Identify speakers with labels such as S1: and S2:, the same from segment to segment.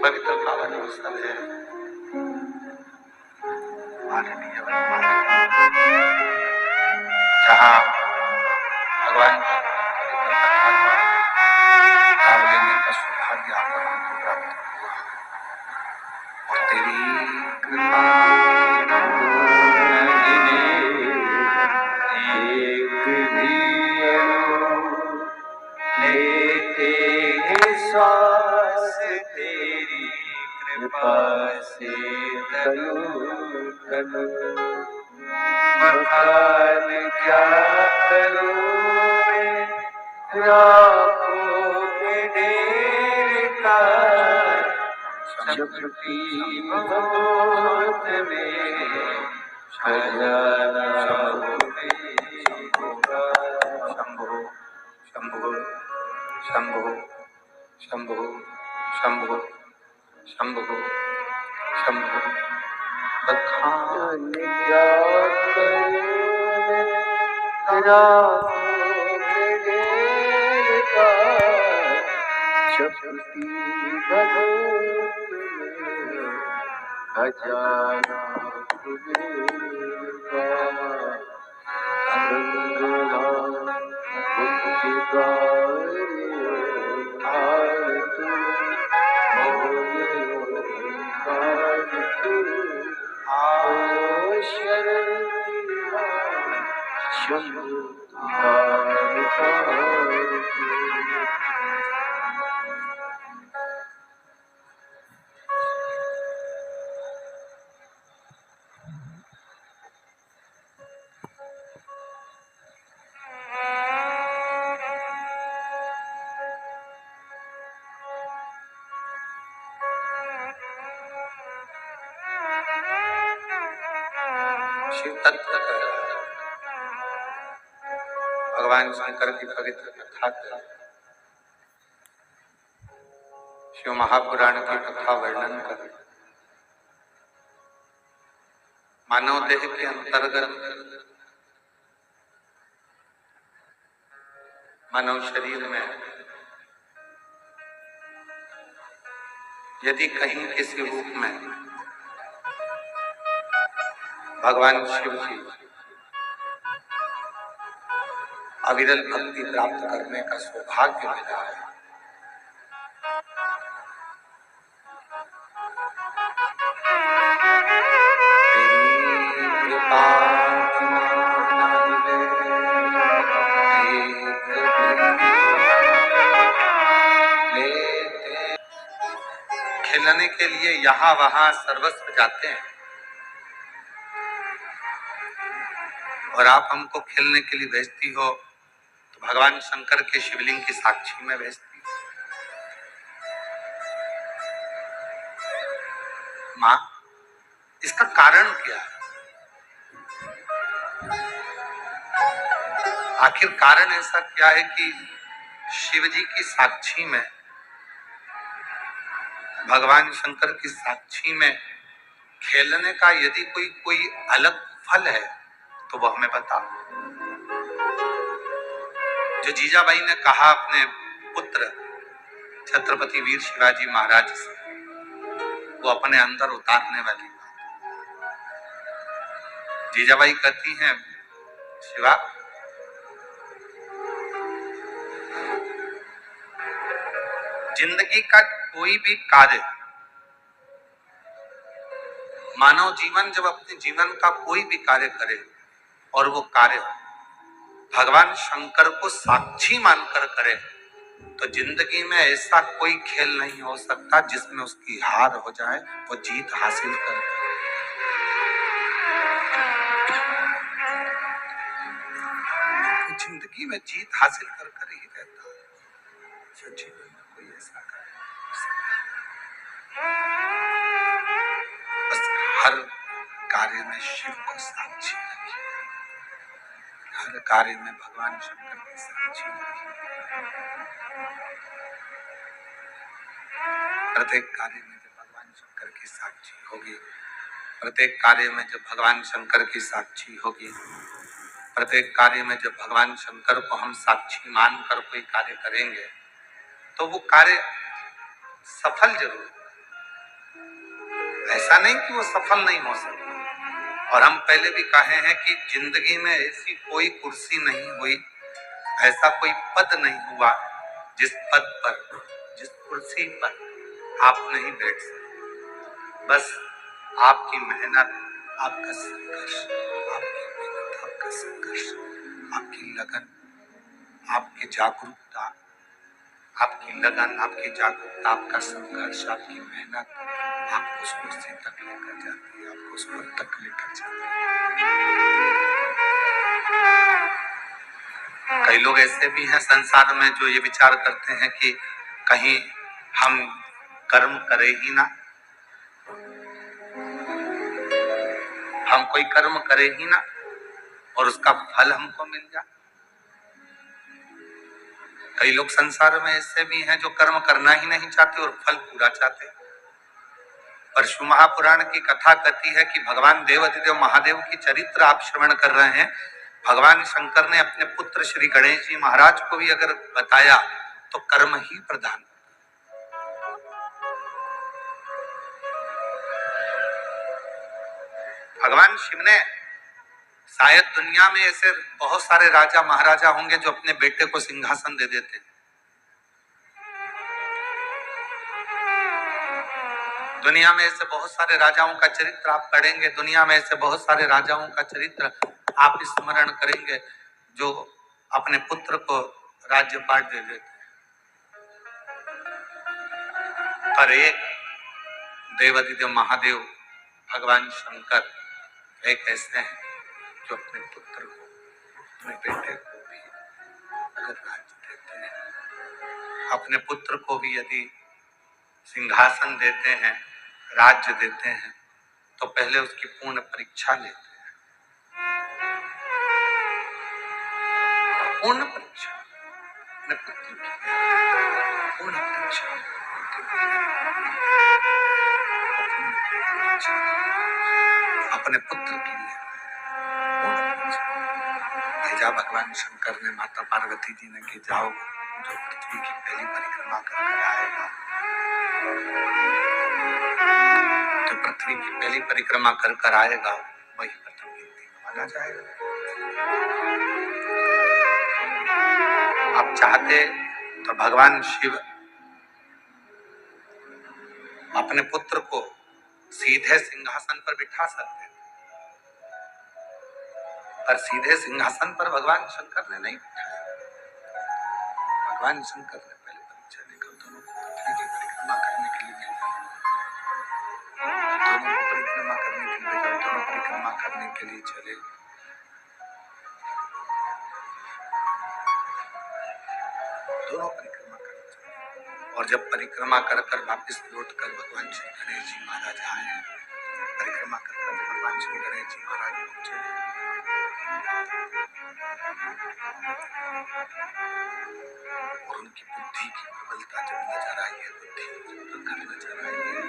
S1: पवित्र पावन अवसर है। माननीय वनवास जहाँ भगवान लाभ लेने का सौभाग्य आपको प्राप्त हुआ और तेरी कृपा एक भी लेते हैं श्वास तेरी कृपा से तनु तनु बखान क्या करूं मैं राखों में ढेर का शक्ति बहुत में खजाना शंभो शंभो शंभो शंभो शंभो शंभो शंभो बखान क्या करूं शक्ति बहुत खजाना शिव तत्व भगवान शंकर की पवित्र कथा कर शिव महापुराण की कथा वर्णन कर मानव देह के अंतर्गत मानव शरीर में यदि कहीं किसी रूप में भगवान शिव जी अविरल भक्ति प्राप्त करने का सौभाग्य मिला है खेलने के लिए यहाँ वहां सर्वस्व जाते हैं और आप हमको खेलने के लिए भेजती हो तो भगवान शंकर के शिवलिंग की साक्षी में भेजती हो। माँ, इसका कारण क्या है? आखिर कारण ऐसा क्या है कि शिव जी की साक्षी में भगवान शंकर की साक्षी में खेलने का यदि कोई अलग फल है तो वो हमें बता। जो जीजाबाई ने कहा अपने पुत्र छत्रपति वीर शिवाजी महाराज से, वो अपने अंदर उतारने वाली बात। जीजाबाई कहती हैं, शिवा जिंदगी का कोई भी कार्य, मानव जीवन जब अपने जीवन का कोई भी कार्य करे और वो कार्य भगवान शंकर को साक्षी मानकर करे तो जिंदगी में ऐसा कोई खेल नहीं हो सकता जिसमें उसकी हार हो जाए, वो जीत हासिल कर। जिंदगी में जीत हासिल कर कर ही रहता है। जीवन में कोई ऐसा करे बस हर कार्य में शिव को साक्षी रखिए, हर कार्य में भगवान शंकर की साक्षी रखिए। प्रत्येक कार्य में जब भगवान शंकर की साक्षी होगी, प्रत्येक कार्य में जब भगवान शंकर की साक्षी होगी, प्रत्येक कार्य में जब भगवान शंकर को हम साक्षी मानकर कोई कार्य करेंगे तो वो कार्य सफल जरूर, ऐसा नहीं कि वो सफल नहीं हो सकता। और हम पहले भी कहे हैं कि जिंदगी में ऐसी कोई कुर्सी नहीं हुई, ऐसा कोई पद नहीं हुआ जिस पद पर, जिस कुर्सी पर आप नहीं बैठ सकते। बस आपकी मेहनत, आपका संघर्ष, आपका संघर्ष, आपकी लगन, आपकी जागरूकता, आपकी लगन, आपकी जागरूकता, आपका संघर्ष, आपकी मेहनत आपको उस कुर्सी तक लेकर जाती है, आपको उस पद तक लेकर जाती है। कई लोग ऐसे भी हैं संसार में जो ये विचार करते हैं कि कहीं हम कर्म करें ही ना, हम कोई कर्म करें ही ना और उसका फल हमको मिल जाए। कई लोग संसार में ऐसे भी हैं जो कर्म करना ही नहीं चाहते और फल पूरा चाहते हैं। परशु महापुराण की कथा कहती है कि भगवान देवाधिदेव महादेव की चरित्र आप श्रवण कर रहे हैं। भगवान शंकर ने अपने पुत्र श्री गणेश जी महाराज को भी अगर बताया तो कर्म ही प्रधान। भगवान शिव ने शायद दुनिया में ऐसे बहुत सारे राजा महाराजा होंगे जो अपने बेटे को सिंहासन दे देते। दुनिया में ऐसे बहुत सारे राजाओं का चरित्र आप पढ़ेंगे, दुनिया में ऐसे बहुत सारे राजाओं का चरित्र आप स्मरण करेंगे जो अपने पुत्र को राज्यपाट दे देते। पर एक देवाधिदेव महादेव भगवान शंकर एक ऐसे हैं जो अपने पुत्र को, अपने बेटे को भी अगर राज्य देते हैं, अपने पुत्र को भी यदि सिंहासन देते हैं, राज्य देते हैं, तो पहले उसकी पूर्ण परीक्षा लेते हैं। पूर्ण परीक्षा अपने पुत्र की, पूर्ण परीक्षा अपने पुत्र के लिए भेजा भगवान शंकर ने माता पार्वती जी ने कि जाओ जो पृथ्वी की पहली परिक्रमा कर आएगा, तो पृथ्वी की पहली परिक्रमा कर आएगा वही प्रथम गिनती में माना जाएगा। आप चाहते तो भगवान शिव अपने पुत्र को सीधे सिंहासन पर बिठा सकते, पर सीधे सिंहासन पर भगवान शंकर ने नहीं बिठाया। भगवान शंकर ने पहले परीक्षा लेकर दोनों को पृथ्वी की परिक्रमा करने के लिए भेजा, दोनों को परिक्रमा करने के लिए भेजा, दोनों परिक्रमा करने के लिए चले। दोनों परिक्रमा करने चले और जब परिक्रमा कर वापिस लौट कर भगवान श्री गणेश जी महाराज आए, परिक्रमा कर भगवान श्री गणेश जी महाराज पहुंचे, और उनकी बुद्धि की प्रबलता जब नजर आई है, बुद्धि नजर आई है,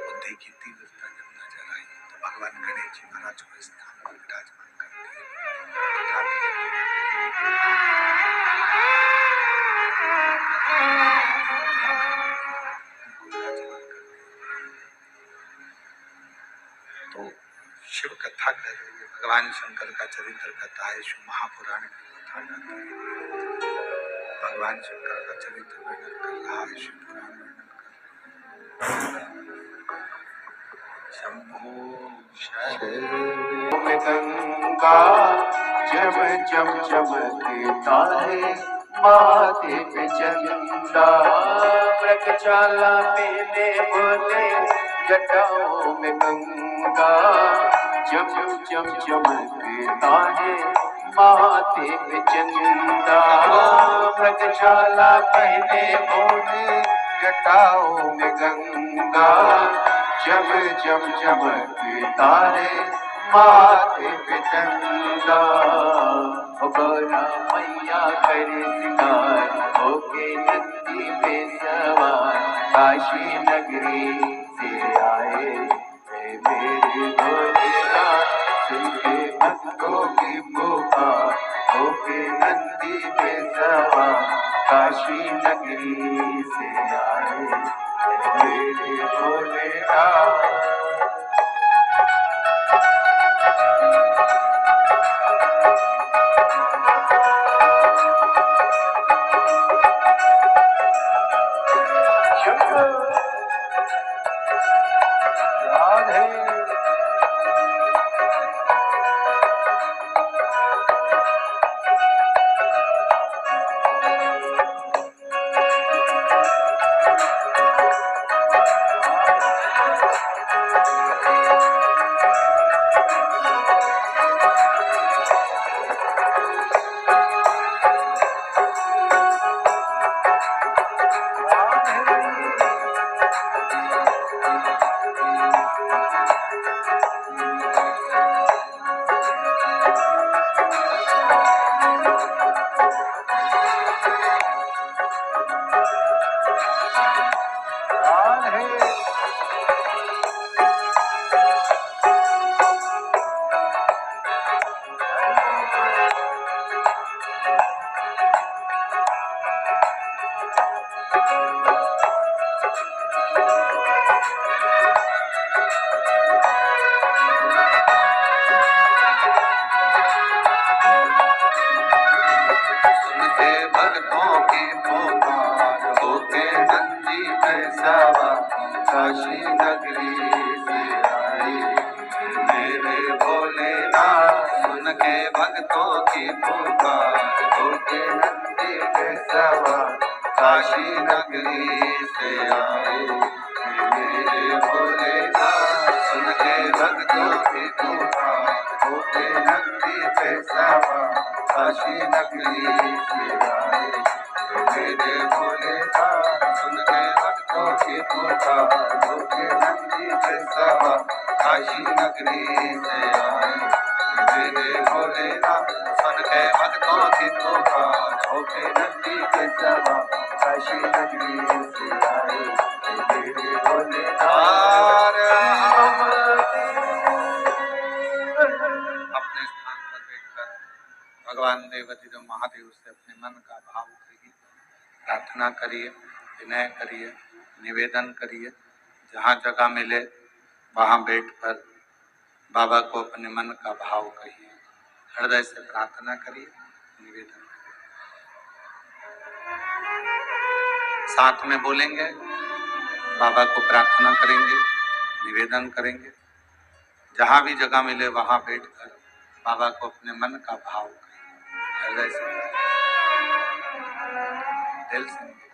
S1: बुद्धि की तीव्रता जब नजर आई तो भगवान गणेश जी महाराज को स्थान पर विराजमान करते हैं। तो शिव कथा कर रही है, भगवान शंकर का चरित्र कथा है, शिव महापुराण की कथा करते हैं। भगवान शंकर का चरित्र वर्णन कर रहा है, शिव पुराण वर्णन कर रहा है। शंभो गंगा जब जब चमकता है माथे पे चंदा, व्रतशाला मेले बोले जटाओं में गंगा जब जब चमकता है माथे पे चंदा, व्रतशाला पहने बोले जटाओं में गंगा जब जब चमकता है माथे पे चंदा। गौरा मैया करे सिंगार होके नंदी पे सवार, काशी नगरी से आए मेरे भोलेनाथ, सुन के भक्तों की पुकार होके नंदी पे सवार, काशी नगरी से आए मेरे भोलेनाथ। है। भक्तों की पुकार होके नंदी पैसावा काशी नगरी से आई। मेरे भोलेनाथ सुन के भक्तों की पुकार होके नंदी पैसावा काशी नगरी से आई। मेरे भोलेनाथ सुन के भक्तों की पुकार होके नंदी पैसावा काशी नगरी से आए। मेरे भोलेनाथ सुन के भक्तों की पुकार होके नंदी के सवा काशी नगरी से आए। मेरे भोलेनाथ सुन के भक्तों की पुकार होके नंदी के सवा काशी नगरी से आए। मेरे भोलेनाथ अपने स्थान पर बैठकर भगवान देवाधिदेव महादेव से अपने मन का भाव करिए, प्रार्थना करिए, विनय करिए, निवेदन करिए। जहाँ जगह मिले वहाँ बैठकर बाबा को अपने मन का भाव कहिए, हृदय से प्रार्थना करिए, निवेदन करिए। साथ में बोलेंगे, बाबा को प्रार्थना करेंगे, निवेदन करेंगे। जहाँ भी जगह मिले वहाँ बैठकर बाबा को अपने मन का भाव कहिए, हृदय से, दिल से।